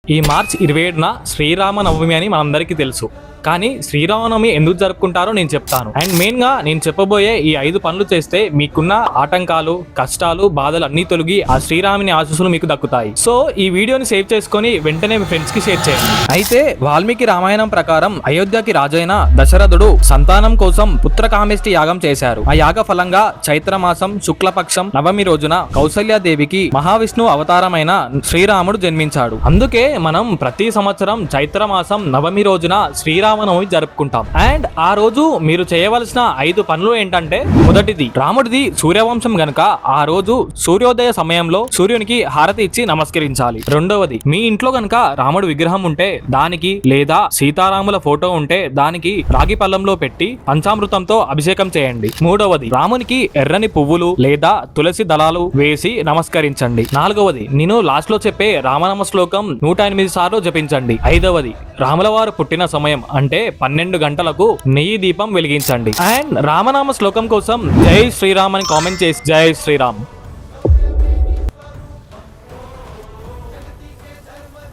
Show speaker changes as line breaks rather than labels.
ఈ మార్చ్ 27న శ్రీరామనవమి అని మనందరికీ తెలుసు. కానీ శ్రీరామనవమి ఎందుకు జరుపుకుంటారో నేను చెప్తాను. అండ్ మెయిన్ గా నేను చెప్పబోయే ఈ 5 పనులు చేస్తే మీకున్న ఆటంకాలు, కష్టాలు, బాధలు అన్ని తొలగి ఆ శ్రీరాముని ఆశీస్సులు మీకు దక్కుతాయి. సో ఈ వీడియోని సేవ్ చేసుకొని వెంటనే మీ ఫ్రెండ్స్ కి షేర్ చేయండి. అయితే వాల్మీకి రామాయణం ప్రకారం అయోధ్యకి రాజైన దశరథుడు సంతానం కోసం పుత్రకామేష్టి యాగం చేశారు. ఆ యాగ ఫలంగా చైత్రమాసం శుక్లపక్షం నవమి రోజున కౌసల్యాదేవికి మహావిష్ణు అవతారమైన శ్రీరాముడు జన్మించాడు. అందుకే మనం ప్రతి సంవత్సరం చైత్రమాసం నవమి రోజున శ్రీరామనవమి జరుపుకుంటాం. అండ్ ఆ రోజు మీరు చేయవలసిన 5 పనులు ఏంటంటే, మొదటిది, రాముడిది సూర్యవంశం గనుక ఆ రోజు సూర్యోదయ సమయంలో సూర్యునికి హారతి ఇచ్చి నమస్కరించాలి. రెండవది, మీ ఇంట్లో గనుక రాముడి విగ్రహం ఉంటే దానికి, లేదా సీతారాముల ఫోటో ఉంటే దానికి రాగి పళ్ళంలో పెట్టి పంచామృతంతో అభిషేకం చేయండి. మూడవది, రామునికి ఎర్రని పువ్వులు లేదా తులసి దళాలు వేసి నమస్కరించండి. నాలుగవది, నేను లాస్ట్ లో చెప్పే రామనామ శ్లోకం 108 సార్లు జపించండి. ఐదవది, రాములవారు పుట్టిన సమయం అంటే 12 గంటలకు నెయ్యి దీపం వెలిగించండి. అండ్ రామనామ శ్లోకం కోసం జై శ్రీరామ్ అని కామెంట్ చేసి జై శ్రీరామ్